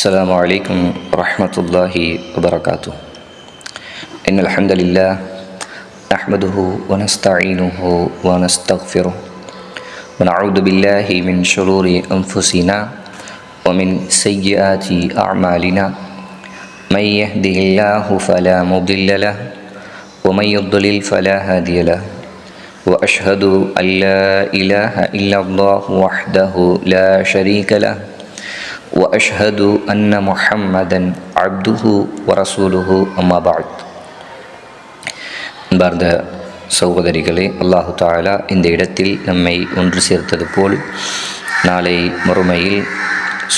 السلام عليكم ورحمة الله وبركاته. إن الحمد لله نحمده ونستعينه ونستغفره ونعوذ بالله من شرور أنفسنا ومن سيئات أعمالنا. من يهده الله فلا مضل له ومن يضلل فلا هادي له. وأشهد أن لا إله إلا الله وحده لا شريك له وأشهد أن محمدا عبده ورسوله أما بعد. அன்பார்ந்த சகோதரிகளே, அல்லாஹு தஆலா இந்த இடத்தில் நம்மை ஒன்று சேர்த்தது போல் நாளை மறுமையில்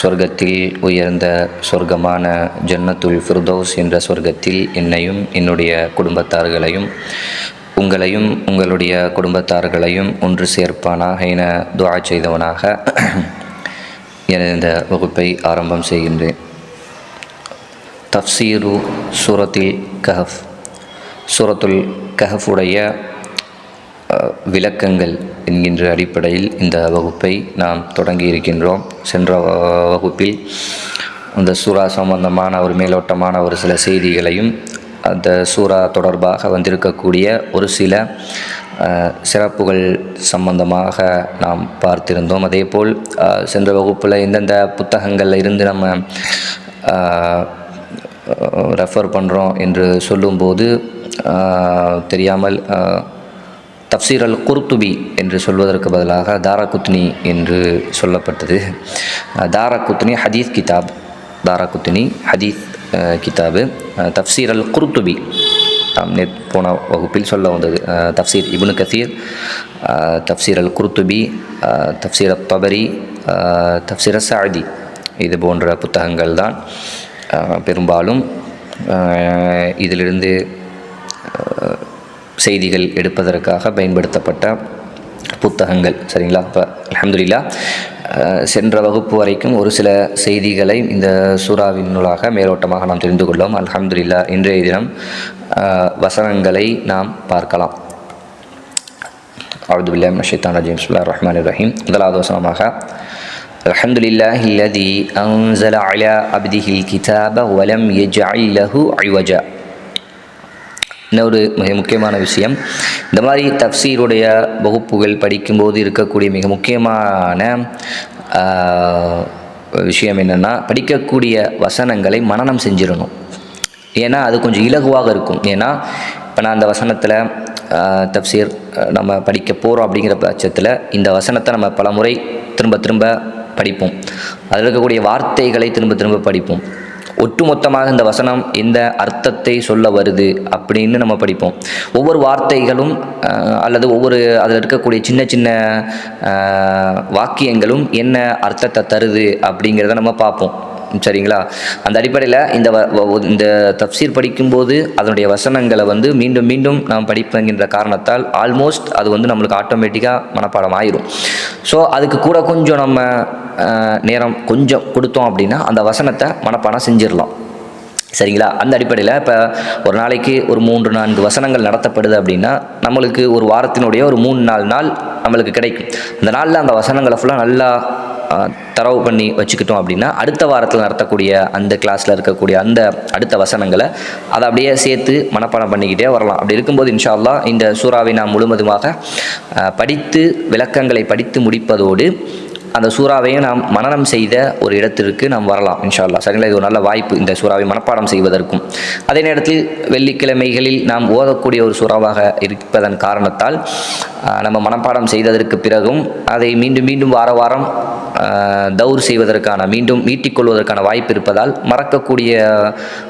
சொர்க்கத்தில் உயர்ந்த சொர்க்கமான ஜன்னத்துல் ஃபிர்தௌஸ் என்ற சொர்க்கத்தில் என்னையும் என்னுடைய குடும்பத்தார்களையும் உங்களையும் உங்களுடைய குடும்பத்தார்களையும் ஒன்று சேர்ப்பானாக என துஆ செய்தவனாக எனது இந்த வகுப்பை ஆரம்பம் செய்கின்றேன். தஃப்சீரு சூரத்துல் கஹஃப், சூரத்துல் கஹஃபுடைய விளக்கங்கள் என்கின்ற அடிப்படையில் இந்த வகுப்பை நாம் தொடங்கி இருக்கின்றோம். சென்ற வகுப்பில் அந்த சூரா சம்பந்தமான ஒரு மேலோட்டமான ஒரு சில செய்திகளையும் அந்த சூரா தொடர்பாக வந்திருக்கக்கூடிய ஒரு சில சிறப்புகள் சம்பந்தமாக நாம் பார்த்திருந்தோம். அதேபோல் சென்ற வகுப்பில் எந்தெந்த புத்தகங்களில் இருந்து நம்ம ரெஃபர் பண்ணுறோம் என்று சொல்லும்போது தெரியாமல் தஃப்சீர் அல் குர்துபி என்று சொல்வதற்கு பதிலாக தாரகுத்னி என்று சொல்லப்பட்டது. தாரகுத்னி ஹதீஸ் கிதாப், தாரகுத்னி ஹதீஸ் கிதாபு. தஃப்சீர் அல் குர்துபி நாம் போன வகுப்பில் சொல்ல வந்தது தஃப்சீர் இப்னு கசீர், தஃப்சீர் அல் குர்துபி, தஃப்சீர் அத் தபரி, தஃப்சீர் அஸ்ஸஅதி, இது போன்ற புத்தகங்கள் தான் பெரும்பாலும் இதிலிருந்து செய்திகள் எடுப்பதற்காக பயன்படுத்தப்பட்ட புத்தகங்கள். சரிங்களா? இப்போ அல்ஹம்துலில்லாஹ் சென்ற வகுப்பு வரைக்கும் ஒரு சில செய்திகளை இந்த சூறாவின் நூலாக மேலோட்டமாக நாம் தெரிந்து கொள்ளோம். அல்ஹம்துலில்லாஹ் இன்றைய தினம் வசனங்களை நாம் பார்க்கலாம். அஊது பில்லாஹி மினஷ் ஷைத்தானிர் ரஜீம். பிஸ்மில்லாஹிர் ரஹ்மானிர் ரஹீம். முதலாவது வசனமாக அல்ஹம்துலில்லாஹி அல்லதி அன்ஸல அலா அப்திஹில் கிதாப வலம் யஜ்அல் லஹு இவஜா. இன்னொரு மிக முக்கியமான விஷயம், இந்த மாதிரி தஃப்சீருடைய வகுப்புகள் படிக்கும்போது இருக்கக்கூடிய மிக முக்கியமான விஷயம் என்னென்னா, படிக்கக்கூடிய வசனங்களை மனனம் செஞ்சிடணும். ஏன்னா அது கொஞ்சம் இலகுவாக இருக்கும். ஏன்னா இப்போ நான் அந்த வசனத்தில் தஃப்சீர் நம்ம படிக்க போகிறோம் அப்படிங்கிற பட்சத்தில் இந்த வசனத்தை நம்ம பல முறை திரும்ப திரும்ப படிப்போம். அதில் இருக்கக்கூடிய வார்த்தைகளை திரும்ப திரும்ப படிப்போம். ஒட்டுமொத்தமாக இந்த வசனம் எந்த அர்த்தத்தை சொல்ல வருது அப்படின்னு நம்ம படிப்போம். ஒவ்வொரு வார்த்தைகளும் அல்லது ஒவ்வொரு அதில் இருக்கக்கூடிய சின்ன சின்ன வாக்கியங்களும் என்ன அர்த்தத்தை தருது அப்படிங்கிறத நம்ம பார்ப்போம். சரிங்களா? அந்த அடிப்படையில் இந்த தஃப்சீர் படிக்கும்போது அதனுடைய வசனங்களை மீண்டும் மீண்டும் நாம் படிப்பங்கின்ற காரணத்தால் ஆல்மோஸ்ட் அது நம்மளுக்கு ஆட்டோமேட்டிக்காக மனப்பாடம் ஆயிரும். ஸோ அதுக்கு கூட கொஞ்சம் நம்ம நேரம் கொஞ்சம் கொடுத்தோம் அப்படின்னா அந்த வசனத்தை மனப்பாடம் செஞ்சிடலாம். சரிங்களா? அந்த அடிப்படையில் இப்போ ஒரு நாளைக்கு ஒரு 3-4 வசனங்கள் நடத்தப்படுது அப்படின்னா நம்மளுக்கு ஒரு வாரத்தினுடைய ஒரு 3-4 நாள் நம்மளுக்கு கிடைக்கும். அந்த நாளில் அந்த வசனங்களை ஃபுல்லாக நல்லா தரவு பண்ணி வச்சுக்கிட்டோம் அப்படின்னா அடுத்த வாரத்தில் நடத்தக்கூடிய அந்த கிளாஸில் இருக்கக்கூடிய அந்த அடுத்த வசனங்களை அதை அப்படியே சேர்த்து மனப்பாடம் பண்ணிக்கிட்டே வரலாம். அப்படி இருக்கும்போது இன்ஷா அல்லாஹ் இந்த சூறாவை நாம் முழுவதுமாக படித்து விளக்கங்களை படித்து முடிப்பதோடு அந்த சூறாவையும் நாம் மனனம் செய்த ஒரு இடத்திற்கு நாம் வரலாம் இன்ஷா அல்லாஹ். சரிங்களா? இது ஒரு நல்ல வாய்ப்பு இந்த சூறாவை மனப்பாடம் செய்வதற்கும். அதே நேரத்தில் வெள்ளிக்கிழமைகளில் நாம் ஓதக்கூடிய ஒரு சூறாவாக இருப்பதன் காரணத்தால் நம்ம மனப்பாடம் செய்ததற்கு பிறகும் அதை மீண்டும் மீண்டும் வார வாரம் தௌர் செய்வதற்கான மீண்டும் மீட்டிக்கொள்வதற்கான வாய்ப்பு இருப்பதால் மறக்கக்கூடிய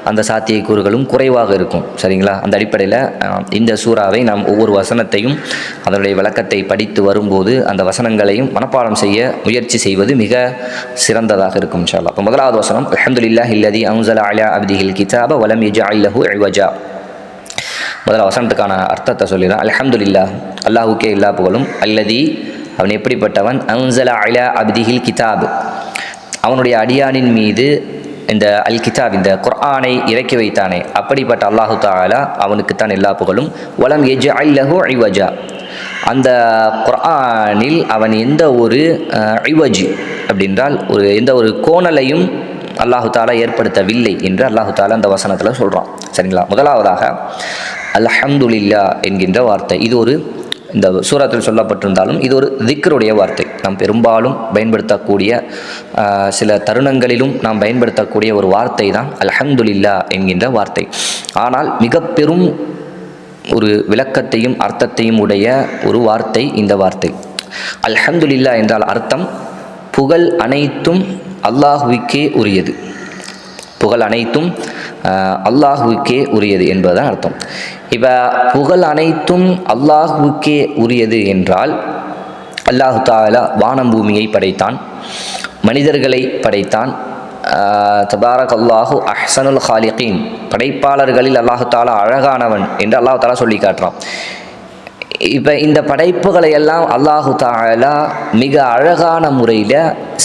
அந்த சாத்தியக்கூறுகளும் குறைவாக இருக்கும். சரிங்களா? அந்த அடிப்படையில் இந்த சூறாவை நாம் ஒவ்வொரு வசனத்தையும் அதனுடைய விளக்கத்தை படித்து வரும்போது அந்த வசனங்களையும் மனப்பாடம் செய்ய முயற்சி செய்வது மிக சிறந்ததாக இருக்கும் இன்ஷா அல்லாஹ். இப்போ முதலாவது வசனம் அல்ஹம்துலில்லாஹி அல்லதி அன்ஸல அலா அப்திஹில் கிதாப வலம் யஜ்அல் லஹு இவஜா. முதல் வசனத்துக்கான அர்த்தத்தை சொல்லிடுறேன். அல்ஹம்துலில்லாஹ், அல்லாஹுக்கே எல்லா புகழும். அல்லதி, அவன் எப்படிப்பட்டவன், அன்ஸல அலா அப்திஹில் கிதாப், அவனுடைய அடியானின் மீது இந்த அல் கிதாப் இந்த குர்ஆனை இறக்கி வைத்தானே அப்படிப்பட்ட அல்லாஹு தஆலா அவனுக்குத்தான் எல்லா புகழும். வலம் யஜ்அல் லஹு இவஜா, அந்த குர்ஆனில் அவன் எந்த ஒரு இவஜ் அப்படின்றால் எந்த ஒரு கோணலையும் அல்லாஹு தாலா ஏற்படுத்தவில்லை என்று அல்லாஹு தாலா அந்த வசனத்தில் சொல்கிறான். சரிங்களா? முதலாவதாக அல்ஹம்துலில்லா என்கின்ற வார்த்தை, இது ஒரு இந்த சூரத்தில் சொல்லப்பட்டிருந்தாலும் இது ஒரு திக்ருடைய வார்த்தை. நாம் பெரும்பாலும் பயன்படுத்தக்கூடிய சில தருணங்களிலும் நாம் பயன்படுத்தக்கூடிய ஒரு வார்த்தை தான் அல்ஹம்துலில்லா என்கின்ற வார்த்தை. ஆனால் மிக பெரும் ஒரு விளக்கத்தையும் அர்த்தத்தையும் உடைய ஒரு வார்த்தை இந்த வார்த்தை. அல்ஹம்துலில்லா என்றால் அர்த்தம் புகழ் அனைத்தும் அல்லாஹுவுக்கே உரியது. புகழ் அனைத்தும் அல்லாஹுவுக்கே உரியது என்பதுதான் அர்த்தம். இப்போ புகழ் அனைத்தும் அல்லாஹுவுக்கே உரியது என்றால் அல்லாஹு தாலா வானம் பூமியை படைத்தான், மனிதர்களை படைத்தான். தபாரக் அல்லாஹு அஹ்சனுல் ஹாலிகீன், படைப்பாளர்களில் அல்லாஹு தாலா அழகானவன் என்று அல்லாஹு தாலா சொல்லி காட்டுறான். இப்போ இந்த படைப்புகளை எல்லாம் அல்லாஹு தாலா மிக அழகான முறையில்,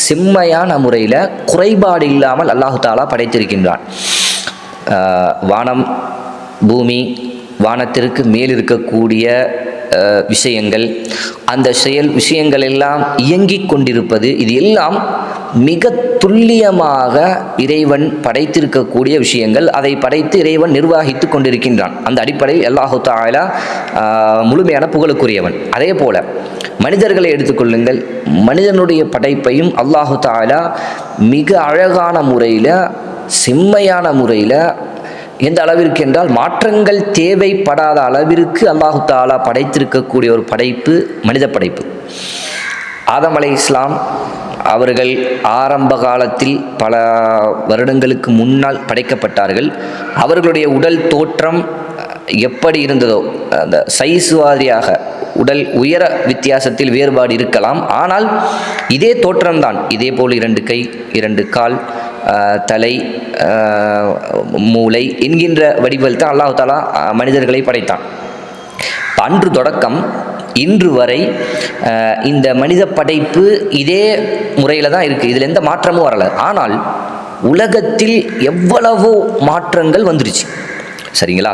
செம்மையான முறையில், குறைபாடு இல்லாமல் அல்லாஹு தாலா படைத்திருக்கின்றான். வானம், பூமி, வானத்திற்கு மேல் இருக்கக்கூடிய விஷயங்கள், அந்த விஷயங்கள் எல்லாம் இயங்கிக் கொண்டிருப்பது, இது எல்லாம் மிக துல்லியமாக இறைவன் படைத்திருக்கக்கூடிய விஷயங்கள். அதை படைத்து இறைவன் நிர்வகித்து கொண்டிருக்கின்றான். அந்த அடிப்படையில் அல்லாஹு தஆலா முழுமையான புகழுக்குரியவன். அதே போல மனிதர்களை எடுத்துக்கொள்ளுங்கள். மனிதனுடைய படைப்பையும் அல்லாஹு தஆலா மிக அழகான முறையில், செம்மையான முறையில், எந்த அளவிற்கு என்றால் மாற்றங்கள் தேவைப்படாத அளவிற்கு அல்லாஹு தஆலா படைத்திருக்கக்கூடிய ஒரு படைப்பு மனித படைப்பு. ஆதம் அலைஹிஸ்ஸலாம் அவர்கள் ஆரம்ப காலத்தில் பல வருடங்களுக்கு முன்னால் படைக்கப்பட்டார்கள். அவர்களுடைய உடல் தோற்றம் எப்படி இருந்ததோ, அந்த சைஸ் வாரியாக உடல் உயர வித்தியாசத்தில் வேறுபாடு இருக்கலாம், ஆனால் இதே தோற்றம்தான். இதே போல் 2 கை, 2 கால், தலை, மூளை என்கின்ற வடிவில் தான் அல்லாஹ் தஆலா மனிதர்களை படைத்தான். அன்று தொடக்கம் இன்று வரை இந்த மனித படைப்பு இதே முறையில் தான் இருக்குது. இதில் எந்த மாற்றமும் வரலை. ஆனால் உலகத்தில் எவ்வளவோ மாற்றங்கள் வந்துருச்சு. சரிங்களா?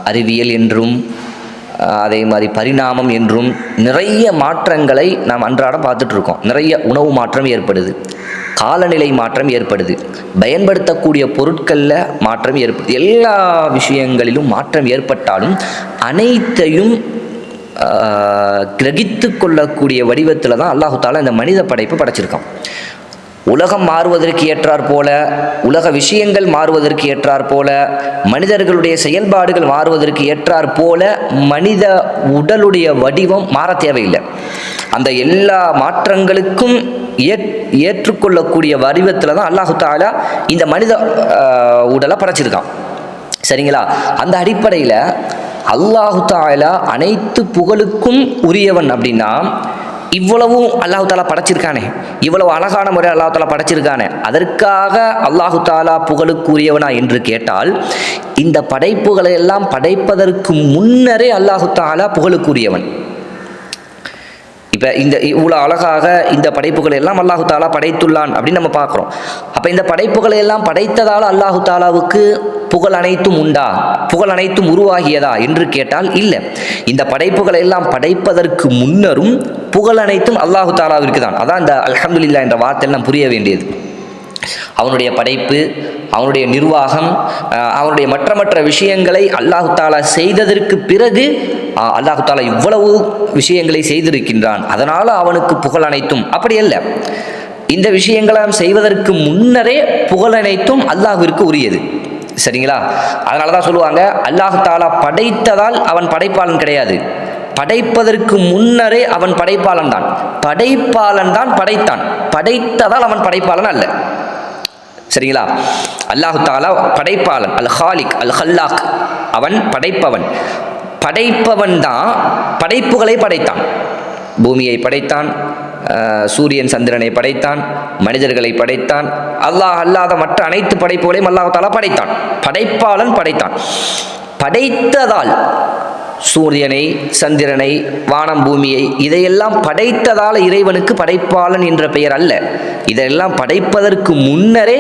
அறிவியல் என்றும் அதே மாதிரி பரிணாமம் என்றும் நிறைய மாற்றங்களை நாம் அன்றாடம் பார்த்துட்ருக்கோம். நிறைய உணவு மாற்றம் ஏற்படுது, காலநிலை மாற்றம் ஏற்படுது, பயன்படுத்தக்கூடிய பொருட்களில் மாற்றம் ஏற்படுது. எல்லா விஷயங்களிலும் மாற்றம் ஏற்பட்டாலும் அனைத்தையும் கிரகித்து கொள்ளக்கூடிய வடிவத்தில் தான் அல்லாஹு தஆலா இந்த மனித படைப்பு படைச்சிருக்கான். உலகம் மாறுவதற்கு ஏற்றாற் போல, உலக விஷயங்கள் மாறுவதற்கு ஏற்றாற் போல, மனிதர்களுடைய செயல்பாடுகள் மாறுவதற்கு ஏற்றாற் போல மனித உடலுடைய வடிவம் மாற தேவையில்லை. அந்த எல்லா மாற்றங்களுக்கும் ஏற்றுக்கொள்ளக்கூடிய வடிவத்தில் தான் அல்லாஹு தஆலா இந்த மனித உடலை படைச்சிருக்கான். சரிங்களா? அந்த அடிப்படையில் அல்லாஹு தஆலா அனைத்து புகழுக்கும் உரியவன். அப்படின்னா இவ்வளவும் அல்லாஹு தஆலா படைச்சிருக்கானே, இவ்வளவு அழகான முறை அல்லாஹு தஆலா படைச்சிருக்கானே, அதற்காக அல்லாஹு தஆலா புகழுக்குரியவனா என்று கேட்டால், இந்த படைப்புகளை எல்லாம் படைப்பதற்கு முன்னரே அல்லாஹு தஆலா புகழுக்குரியவன். இப்போ இந்த இவ்வளோ அழகாக இந்த படைப்புகளை எல்லாம் அல்லாஹு தஆலா படைத்துள்ளான் அப்படின்னு நம்ம பார்க்குறோம். அப்போ இந்த படைப்புகளை எல்லாம் படைத்ததால் அல்லாஹு தஆலாவுக்கு புகழ் அனைத்தும் உண்டா, புகழ் அனைத்தும் உருவாகியதா என்று கேட்டால் இல்லை. இந்த படைப்புகளை எல்லாம் படைப்பதற்கு முன்னரும் புகழ் அனைத்தும் அல்லாஹு தஆலாவிற்கு தான். அதான் இந்த அல்ஹம்துலில்லாஹ் என்ற வார்த்தையில் நாம் புரிய வேண்டியது. அவனுடைய படைப்பு, அவனுடைய நிர்வாகம், அவனுடைய மற்ற விஷயங்களை அல்லாஹு தஆலா செய்ததற்கு பிறகு அல்லாஹு தஆலா இவ்வளவு விஷயங்களை செய்திருக்கின்றான், அதனால் அவனுக்கு புகழ் அனைத்தும். அப்படி அல்ல. இந்த விஷயங்களை செய்வதற்கு முன்னரே புகழ் அனைத்தும் அல்லாஹ்விற்கு உரியது. சரிங்களா? அதனால தான் சொல்லுவாங்க, அல்லாஹு தஆலா படைத்ததால் அவன் படைப்பாளன் கிடையாது. படைப்பதற்கு முன்னரே அவன் படைப்பாளன் தான். படைப்பாளன் தான் படைத்தான், படைத்ததால் அவன் படைப்பாளன் அல்ல. சரிங்களா? அல்லாஹு தஆலா படைப்பாளன், அல் ஹாலிக், அல் ஹல்லாக், அவன் படைப்பவன். படைப்பவன் தான் படைப்புகளை படைத்தான். பூமியை படைத்தான், சூரியன் சந்திரனை படைத்தான், மனிதர்களை படைத்தான். அல்லாஹ் அல்லாத மற்ற அனைத்து படைப்புகளையும் அல்லாஹ் தஆலா படைத்தான். படைப்பாளன் படைத்தான். படைத்ததால் சூரியனை, சந்திரனை, வானம், பூமியை, இதையெல்லாம் படைத்ததால் இறைவனுக்கு படைப்பாளன் என்ற பெயர் அல்ல. இதெல்லாம் படைப்பதற்கு முன்னரே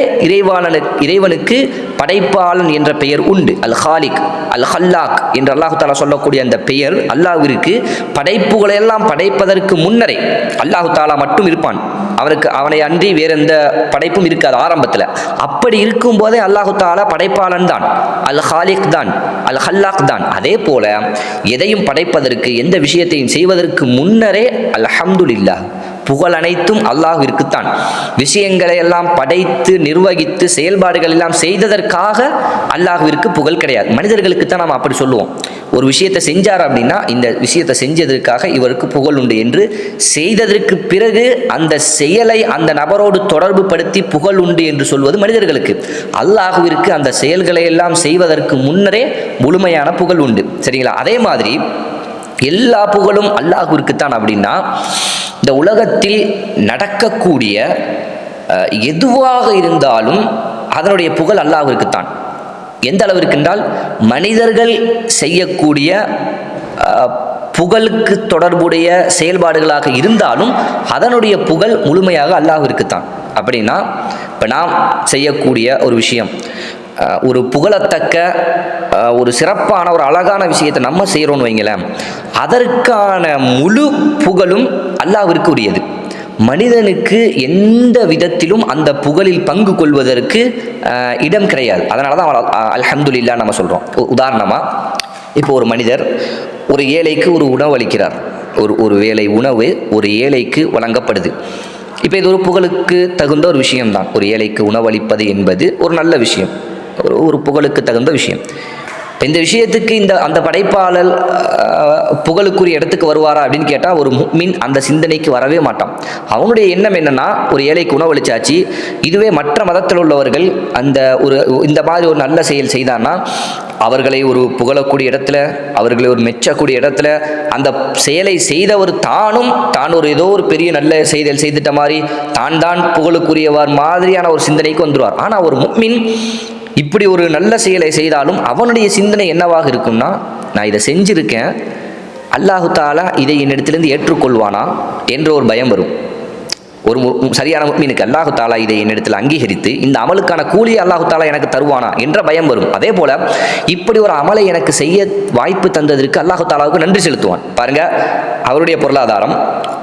இறைவனுக்கு படைப்பாளன் என்ற பெயர் உண்டு. அல் ஹாலிக், அல் ஹல்லாக் என்று அல்லாஹு தாலா சொல்லக்கூடிய அந்த பெயர் அல்லாஹ்விற்கு படைப்புகளை எல்லாம் படைப்பதற்கு முன்னரே அல்லாஹு தாலா மட்டும் இருப்பான். அவனை அன்றி வேற எந்த படைப்பும் இருக்காது ஆரம்பத்தில். அப்படி இருக்கும் போதே அல்லாஹு தாலா படைப்பாளன் தான், அல் ஹாலிக் தான், அல் ஹல்லாக் தான். அதே போல எதையும் படைப்பதற்கு, எந்த விஷயத்தையும் செய்வதற்கு முன்னரே அல்ஹம்துலில்லாஹ், புகழ் அனைத்தும் அல்லாஹ்விற்குத்தான். விஷயங்களை எல்லாம் படைத்து நிர்வகித்து செயல்பாடுகள் எல்லாம் செய்ததற்காக அல்லாஹ்விற்கு புகழ் கிடையாது. மனிதர்களுக்கு தான் நாம் அப்படி சொல்லுவோம். ஒரு விஷயத்தை செஞ்சார் அப்படின்னா இந்த விஷயத்தை செஞ்சதற்காக இவருக்கு புகழ் உண்டு என்று, செய்ததற்கு பிறகு அந்த செயலை அந்த நபரோடு தொடர்பு படுத்தி புகழ் உண்டு என்று சொல்வது மனிதர்களுக்கு. அல்லாஹ்விற்கு அந்த செயல்களை எல்லாம் செய்வதற்கு முன்னரே முழுமையான புகழ் உண்டு. சரிங்களா? அதே மாதிரி எல்லா புகழும் அல்லாஹ்விற்குத்தான். அப்படின்னா இந்த உலகத்தில் நடக்கக்கூடிய எதுவாக இருந்தாலும் அதனுடைய புகழ் அல்லாஹ்விற்குத்தான். எந்த அளவிற்கு என்றால், மனிதர்கள் செய்யக்கூடிய புகழுக்கு தொடர்புடைய செயல்பாடுகளாக இருந்தாலும் அதனுடைய புகழ் முழுமையாக அல்லாஹ்விற்குத்தான். அப்படின்னா இப்போ நாம் செய்யக்கூடிய ஒரு விஷயம், ஒரு புகழத்தக்க ஒரு சிறப்பான ஒரு அழகான விஷயத்தை நம்ம செய்கிறோன்னு வைங்களேன், அதற்கான முழு புகழும் அல்லாஹ்விற்கு உரியது. மனிதனுக்கு எந்த விதத்திலும் அந்த புகழில் பங்கு கொள்வதற்கு இடம் கிடையாது. அதனால தான் அல்ஹம்துலில்லாஹ் நம்ம சொல்கிறோம். உதாரணமாக இப்போ ஒரு மனிதர் ஒரு ஏழைக்கு ஒரு உணவு அளிக்கிறார். ஒரு வேளை உணவு ஒரு ஏழைக்கு வழங்கப்படுது. இப்போ இது ஒரு புகழுக்கு தகுந்த ஒரு விஷயம்தான். ஒரு ஏழைக்கு உணவளிப்பது என்பது ஒரு நல்ல விஷயம், ஒரு புகழுக்கு தகுந்த விஷயம். இந்த விஷயத்துக்கு அந்த படைப்பாளர் புகழுக்குரிய இடத்துக்கு வருவாரா அப்படின்னு கேட்டால் ஒரு முஃமின் அந்த சிந்தனைக்கு வரவே மாட்டான். அவனுடைய எண்ணம் என்னன்னா, ஒரு ஏழைக்கு உணவளிச்சாச்சு. இதுவே மற்ற மதத்தில் உள்ளவர்கள் இந்த மாதிரி ஒரு நல்ல செயல் செய்தான்னா அவர்களை ஒரு புகழக்கூடிய இடத்துல, அவர்களை ஒரு மெச்சக்கூடிய இடத்துல, அந்த செயலை செய்தவர் தான் ஒரு ஏதோ ஒரு பெரிய நல்ல செயல் செய்துட்ட மாதிரி தான் புகழுக்குரியவர் மாதிரியான ஒரு சிந்தனைக்கு வந்துடுவார். ஆனால் ஒரு முஃமின் இப்படி ஒரு நல்ல செயலை செய்தாலும் அவனுடைய சிந்தனை என்னவாக இருக்கும்னா, நான் இதை செஞ்சிருக்கேன், அல்லாஹு தாலா இதை என்னிடத்திலிருந்து ஏற்றுக்கொள்வானா என்ற ஒரு பயம் வரும். ஒரு சரியான முஃமினுக்கு அல்லாஹு தாலா இதை என்னிடத்தில் அங்கீகரித்து இந்த அமலுக்கான கூலியை அல்லாஹு தாலா எனக்கு தருவானா என்ற பயம் வரும். அதே போல இப்படி ஒரு அமலை எனக்கு செய்ய வாய்ப்பு தந்ததற்கு அல்லாஹு தாலாவுக்கு நன்றி செலுத்துவான். பாருங்க, அவருடைய பொருளாதாரம்,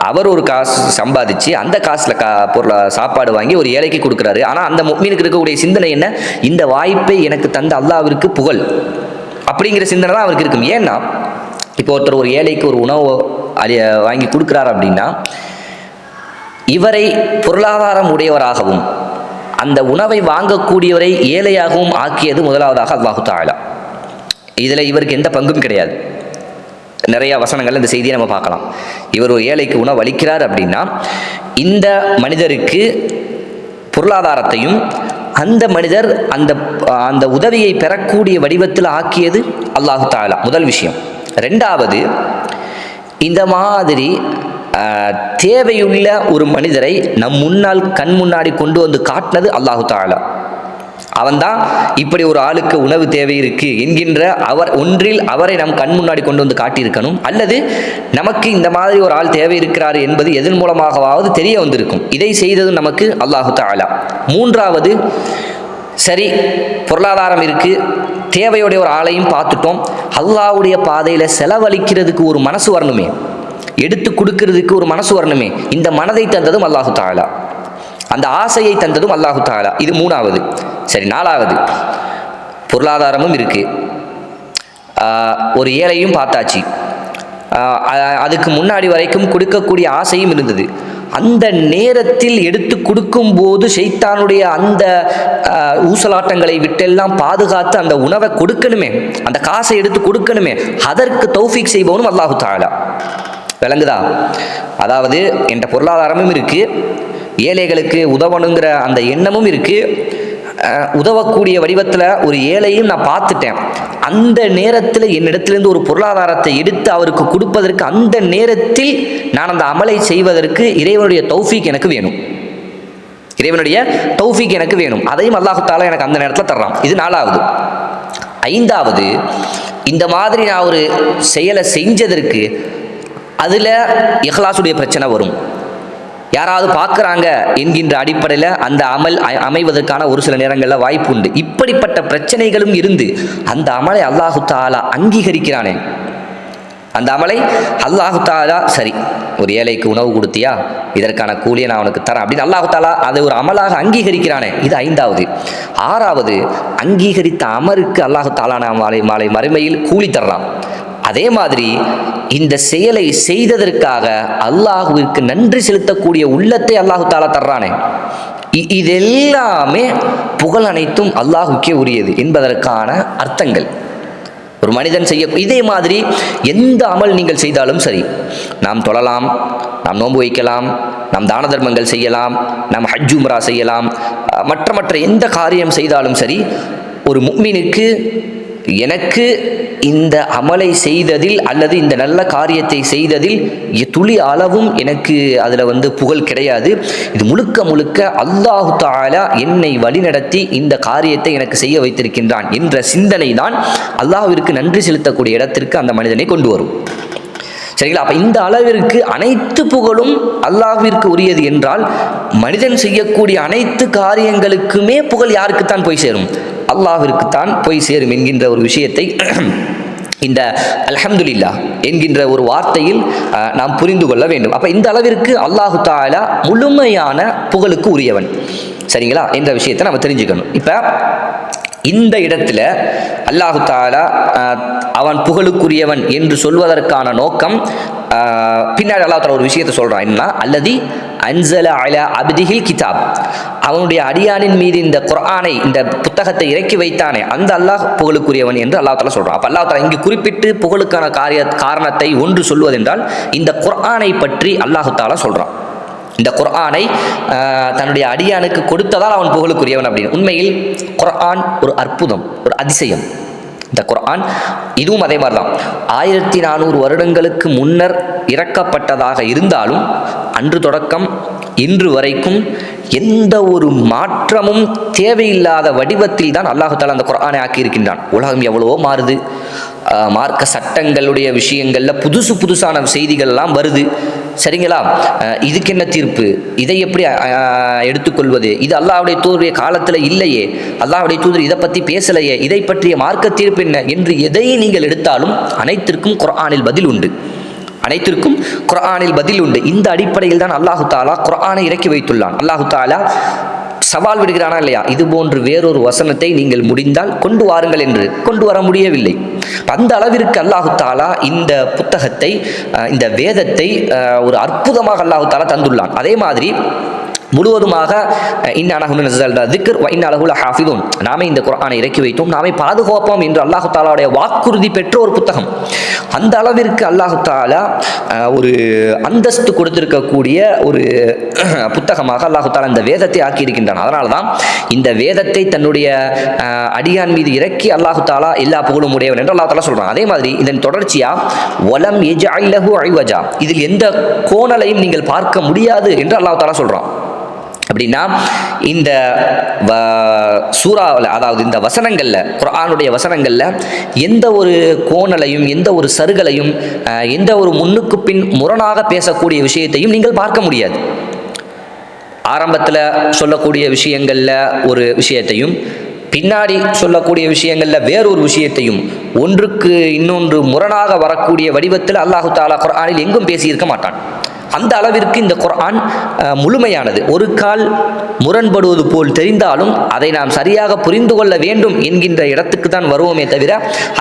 அவர் ஒரு காசு சம்பாதிச்சு அந்த காசுல சாப்பாடு வாங்கி ஒரு ஏழைக்கு கொடுக்குறாரு. ஆனால் அந்த முஃமினுக்கு இருக்கக்கூடிய சிந்தனை என்ன? இந்த வாய்ப்பை எனக்கு தந்த அல்லாஹ்விற்கு புகழ் அப்படிங்கிற சிந்தனை தான் அவருக்கு இருக்கும். ஏன்னா இப்போ ஒருத்தர் ஒரு ஏழைக்கு ஒரு உணவு வாங்கி கொடுக்குறாரு அப்படின்னா, இவரை பொருளாதாரம் உடையவராகவும் அந்த உணவை வாங்கக்கூடியவரை ஏழையாகவும் ஆக்கியது முதலாவதாக அல்லாஹு தஆலா. இதில் இவருக்கு எந்த பங்கும் கிடையாது. நிறைய வசனங்கள் இந்த செய்தியை நம்ம பார்க்கலாம். இவர் ஒரு ஏழைக்கு உணவு அளிக்கிறார் அப்படின்னா இந்த மனிதருக்கு பொருளாதாரத்தையும் அந்த மனிதர் அந்த உதவியை பெறக்கூடிய வடிவத்தில் ஆக்கியது அல்லாஹு தஆலா, முதல் விஷயம். ரெண்டாவது, இந்த மாதிரி தேவையுள்ள ஒரு மனிதரை கண் முன்னாடி கொண்டு வந்து காட்டினது அல்லாஹு தஆலா. அவன்தான் இப்படி ஒரு ஆளுக்கு உணவு தேவை இருக்கு என்கின்ற அவரை நம் கண் முன்னாடி கொண்டு வந்து காட்டியிருக்கணும். அல்லது நமக்கு இந்த மாதிரி ஒரு ஆள் தேவை இருக்கிறார் என்பது எதன் மூலமாகவாவது தெரிய வந்திருக்கும். இதை செய்தது நமக்கு அல்லாஹு தஆலா. மூன்றாவது, சரி பொருளாதாரம் இருக்கு, தேவையுடைய ஒரு ஆளையும் பார்த்துட்டோம், அல்லாஹ்வுடைய பாதையில் செலவழிக்கிறதுக்கு ஒரு மனசு வரணுமே, எடுத்து கொடுக்கிறதுக்கு ஒரு மனசு வரணுமே. இந்த மனதை தந்ததும் அல்லாஹு தஆலா, அந்த ஆசையை தந்ததும் அல்லாஹு தஆலா. இது மூணாவது. சரி, நாலாவது, பொருளாதாரமும் இருக்கு, ஒரு ஏழையும் பார்த்தாச்சு, அதுக்கு முன்னாடி வரைக்கும் கொடுக்கக்கூடிய ஆசையும் இருந்தது. அந்த நேரத்தில் எடுத்து கொடுக்கும்போது ஷைத்தானுடைய அந்த ஊசலாட்டங்களை விட்டெல்லாம் பாதுகாத்து அந்த உணவை கொடுக்கணுமே, அந்த காசை எடுத்து கொடுக்கணுமே, அதற்கு தௌஃபீக் செய்பவனும் அல்லாஹு தஆலா. விளங்குதா? அதாவது என்ற பொருளாதாரமும் இருக்கு, ஏழைகளுக்கு உதவணுங்கிற அந்த எண்ணமும் இருக்கு, உதவக்கூடிய வடிவத்தில் ஒரு ஏழையும் நான் பார்த்துட்டேன். அந்த நேரத்தில் என்னிடத்திலிருந்து ஒரு பொருளாதாரத்தை எடுத்து அவருக்கு கொடுப்பதற்கு, அந்த நேரத்தில் நான் அந்த அமலை செய்வதற்கு இறைவனுடைய தௌஃபீக் எனக்கு வேணும். அதையும் அல்லாஹு தஆலா எனக்கு அந்த நேரத்தில் தர்றான். இது நாலாவது. ஐந்தாவது, இந்த மாதிரி நான் ஒரு செயலை செஞ்சதற்கு அதில் இஹ்லாஸுடைய பிரச்சனை வரும். யாராவது பார்க்குறாங்க என்கின்ற அடிப்படையில் அந்த அமல் அமைவதற்கான ஒரு சில நேரங்களில் வாய்ப்பு உண்டு. இப்படிப்பட்ட பிரச்சனைகளும் இருந்து அந்த அமலை அல்லாஹு தாலா அங்கீகரிக்கிறானே, அந்த அமலை அல்லாஹு தாலா சரி ஒரு ஏழைக்கு உணவு கொடுத்தியா, இதற்கான கூலியை நான் அவனுக்கு தரேன் அப்படின்னு அல்லாஹு தாலா அதை ஒரு அமலாக அங்கீகரிக்கிறானே, இது 5வது. 6வது, அங்கீகரித்த அமருக்கு அல்லாஹு தாலா மாலை மறுமையில் கூலி தர்றான். அதே மாதிரி இந்த செயலை செய்ததற்காக அல்லாஹுவிற்கு நன்றி செலுத்தக்கூடிய உள்ளத்தை அல்லாஹு தாலா தர்றானே, இதெல்லாமே புகழ் அனைத்தும் அல்லாஹுக்கே உரியது என்பதற்கான அர்த்தங்கள். ஒரு மனிதன் செய்ய இதே மாதிரி எந்த அமல் நீங்கள் செய்தாலும் சரி, நாம் தொழலாம், நாம் நோன்பு வைக்கலாம், நாம் தான தர்மங்கள் செய்யலாம், நாம் ஹஜ் உம்ரா செய்யலாம், மற்ற எந்த காரியம் செய்தாலும் சரி, ஒரு முஃமினுக்கு எனக்கு இந்த அமலை செய்ததில் அல்லது இந்த நல்ல காரியத்தை செய்ததில் துளி அளவும் எனக்கு அதில் புகழ் கிடையாது. இது முழுக்க முழுக்க அல்லாஹு தஆலா என்னை வழிநடத்தி இந்த காரியத்தை எனக்கு செய்ய வைத்திருக்கின்றான் என்ற சிந்தனை தான் அல்லாஹ்விற்கு நன்றி செலுத்தக்கூடிய இடத்திற்கு அந்த மனிதனை கொண்டு வரும். சரிங்களா? அப்போ இந்த அளவிற்கு அனைத்து புகழும் அல்லாஹ்விற்கு உரியது என்றால் மனிதன் செய்யக்கூடிய அனைத்து காரியங்களுக்குமே புகழ் யாருக்குத்தான் போய் சேரும்? அல்லாஹ்விற்குத்தான் போய் சேரும் என்கின்ற ஒரு விஷயத்தை இந்த அல்ஹம்துலில்லாஹ் என்கின்ற ஒரு வார்த்தையில் நாம் புரிந்து கொள்ள வேண்டும். அப்போ இந்த அளவிற்கு அல்லாஹு தஆலா முழுமையான புகழுக்கு உரியவன், சரிங்களா என்ற விஷயத்தை நம்ம தெரிஞ்சுக்கணும். இப்போ இந்த இடத்துல அல்லாஹு தஆலா அவன் புகழுக்குரியவன் என்று சொல்வதற்கான நோக்கம், பின்னாடி அல்லாஹ் தஆலா ஒரு விஷயத்தை சொல்றான், என்ன அல்லதி அன்ஸல அலா அப்திஹில் கிதாப், அவனுடைய அடியானின் மீது இந்த குர்ஆனை இந்த புத்தகத்தை இறக்கி வைத்தானே அந்த அல்லாஹ் புகழுக்குரியவன் என்று அல்லாஹ் தஆலா சொல்றான். அப்ப அல்லாஹ் தஆலா இங்கு குறிப்பிட்டு புகழுக்கான காரணத்தை ஒன்று சொல்வதென்றால் இந்த குர்ஆனை பற்றி அல்லாஹ் தஆலா சொல்றான். இந்த குர்ஆனை தன்னுடைய அடியானுக்கு கொடுத்ததால் அவன் புகழுக்குரியவன் அப்படின்னு. உண்மையில் குர்ஆன் ஒரு அற்புதம், ஒரு அதிசயம். இந்த குர்ஆன் இதுவும் அதே மாதிரி தான். 1400 வருடங்களுக்கு முன்னர் இறக்கப்பட்டதாக இருந்தாலும் அன்று தொடக்கம் இன்று வரைக்கும் எந்த ஒரு மாற்றமும் தேவையில்லாத வடிவத்தில் தான் அல்லாஹ் தஆலா அந்த குர்ஆனை ஆக்கியிருக்கின்றான். உலகம் எவ்வளவோ மாறுது, மார்க்க சட்டங்களுடைய விஷயங்கள்ல புதுசான செய்திகள்லாம் வருது, சரிங்களா? இதுக்கு என்ன தீர்ப்பு, இதை எப்படி எடுத்துக்கொள்வது, இது அல்லாஹ்வுடைய தூதருடைய காலத்தில் இல்லையே, அல்லாஹ்வுடைய தூதர் இதை பற்றி பேசலையே, இதை பற்றிய மார்க்க தீர்ப்பு என்ன என்று எதை நீங்கள் எடுத்தாலும் அனைத்திற்கும் குர்ஆனில் பதில் உண்டு, அனைத்திற்கும் குர்ஆனில் பதில் உண்டு. இந்த அடிப்படையில் தான் அல்லாஹு தஆலா குர்ஆனை இறக்கி வைத்துள்ளான். அல்லாஹு தஆலா சவால் விடுகிறானா இல்லையா, இது போன்று வேறொரு வசனத்தை நீங்கள் முடிந்தால் கொண்டு வாருங்கள் என்று. கொண்டு வர முடியவில்லை. அந்த அளவிற்கு அல்லாஹு தஆலா இந்த புத்தகத்தை, இந்த வேதத்தை ஒரு அற்புதமாக அல்லாஹு தஆலா தந்துள்ளான். அதே மாதிரி முழுவதுமாக நாமே இந்த குர்ஆனை இறக்கி வைத்தோம், நாமே பாதுகாப்போம் என்று அல்லாஹு தஆலாவுடைய வாக்குறுதி பெற்ற ஒரு புத்தகம். அந்த அளவிற்கு அல்லாஹு தஆலா ஒரு அந்தஸ்து கொடுத்திருக்கக்கூடிய ஒரு புத்தகமாக அல்லாஹு தஆலா இந்த வேதத்தை ஆக்கியிருக்கின்றான். அதனால தான் இந்த வேதத்தை தன்னுடைய அடியான் மீது இறக்கி அல்லாஹு தஆலா எல்லா புகழும் உடையவன் என்று அல்லாஹ் தஆலா சொல்றான். அதே மாதிரி இதன் தொடர்ச்சியா வலம் யஜ்அல் லஹு ஐவஜா, இதில் எந்த கோணலையும் நீங்கள் பார்க்க முடியாது என்று அல்லாஹ் தஆலா சொல்றான். அப்படின்னா இந்த சூறாவில், அதாவது இந்த வசனங்களில், குர்ஆனுடைய வசனங்களில் எந்த ஒரு கோணலையும் எந்த ஒரு சருகலையும் எந்த ஒரு முன்னுக்கு பின் முரணாக பேசக்கூடிய விஷயத்தையும் நீங்கள் பார்க்க முடியாது. ஆரம்பத்தில் சொல்லக்கூடிய விஷயங்களில் ஒரு விஷயத்தையும் பின்னாடி சொல்லக்கூடிய விஷயங்களில் வேறொரு விஷயத்தையும் ஒன்றுக்கு இன்னொன்று முரணாக வரக்கூடிய வடிவத்தில் அல்லாஹு தஆலா குர்ஆனில் எங்கும் பேசியிருக்க மாட்டான். அந்த அளவிற்கு இந்த குர்ஆன் முழுமையானது. ஒரு கால் முரண்படுவது போல் தெரிந்தாலும் அதை நாம் சரியாக புரிந்து கொள்ள வேண்டும் என்கின்ற இடத்துக்கு தான் வருவோமே தவிர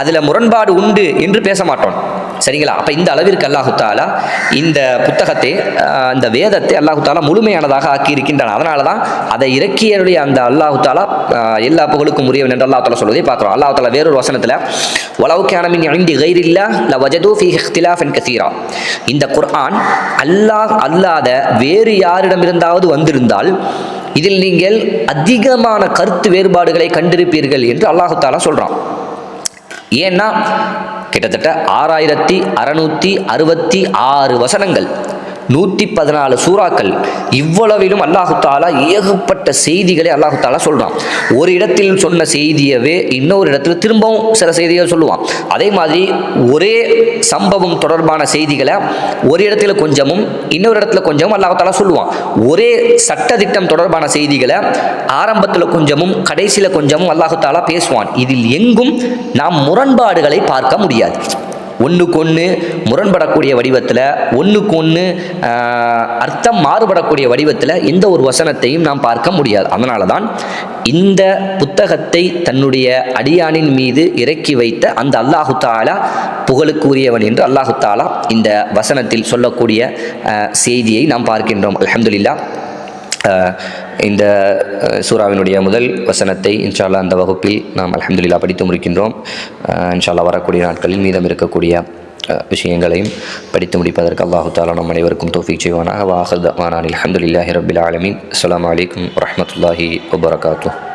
அதில் முரண்பாடு உண்டு என்று பேச மாட்டோம், சரிங்களா? அப்போ இந்த அளவிற்கு அல்லாஹு தஆலா இந்த புத்தகத்தை, இந்த வேதத்தை அல்லாஹு தஆலா முழுமையானதாக ஆக்கியிருக்கின்றான். அதனால தான் அதை இறக்கியருடைய அந்த அல்லாஹு தஆலா எல்லா புகழுக்கும் உரியவன் என்று அல்லாஹ் தஆலா சொல்வதை பார்க்குறோம். அல்லாஹ் தஆலா வேறொரு வசனத்தில் வலவ் கான மின் இன்தி கைரில்லாஹ் லவஜது ஃபீஹி இக்திலாஃபன் கஸீரா, இந்த குர்ஆன் அல்லாஹ் அல்லாத வேறு யாரிடமிருந்தாவது வந்திருந்தால் இதில் நீங்கள் அதிகமான கருத்து வேறுபாடுகளை கண்டிருப்பீர்கள் என்று அல்லாஹு தஆலா சொல்றான். ஏன்னா கிட்டத்தட்ட 6666 வசனங்கள், 114 சூறாக்கள். இவ்வளவிலும் அல்லாஹு தாலா ஏகப்பட்ட செய்திகளை அல்லாஹு தாலா சொல்கிறான். ஒரு இடத்தில் சொன்ன செய்தியவே இன்னொரு இடத்துல திரும்பவும் சில செய்திகள் சொல்லுவான். அதே மாதிரி ஒரே சம்பவம் தொடர்பான செய்திகளை ஒரு இடத்துல கொஞ்சமும் இன்னொரு இடத்துல கொஞ்சமும் அல்லாஹு தாலா சொல்லுவான். ஒரே சட்டதிட்டம் தொடர்பான செய்திகளை ஆரம்பத்தில் கொஞ்சமும் கடைசியில் கொஞ்சமும் அல்லாஹு தாலா பேசுவான். இதில் எங்கும் நாம் முரண்பாடுகளை பார்க்க முடியாது. ஒன்றுக்கு ஒன்று முரண்படக்கூடிய வடிவத்தில், ஒன்றுக்கு ஒன்று அர்த்தம் மாறுபடக்கூடிய வடிவத்தில் எந்த ஒரு வசனத்தையும் நாம் பார்க்க முடியாது. அதனால தான் இந்த புத்தகத்தை தன்னுடைய அடியானின் மீது இறக்கி வைத்த அந்த அல்லாஹு தாலா புகழுக்குரியவன் என்று அல்லாஹு தாலா இந்த வசனத்தில் சொல்லக்கூடிய செய்தியை நாம் பார்க்கின்றோம். அல்ஹம்துலில்லாஹ். இந்த சூராவினுடைய முதல் வசனத்தை இன்ஷா அல்லாஹ் அந்த வகுப்பில் நாம் அல்ஹம்துலில்லாஹ் படித்து முடிக்கின்றோம். இன்ஷா அல்லாஹ் வரக்கூடிய நாட்களில் மீதம் இருக்கக்கூடிய விஷயங்களையும் படித்து முடிப்பதற்கு அல்லாஹு தஆலா நம் அனைவருக்கும் தௌஃபீக் செய்வானாக. வ ஆகிரு தஅவானா அல்ஹம்துலில்லாஹி ரப்பில் ஆலமீன். அஸ்ஸலாமு அலைக்கும் வரஹ்மத்துல்லாஹி வபரகாத்துஹு.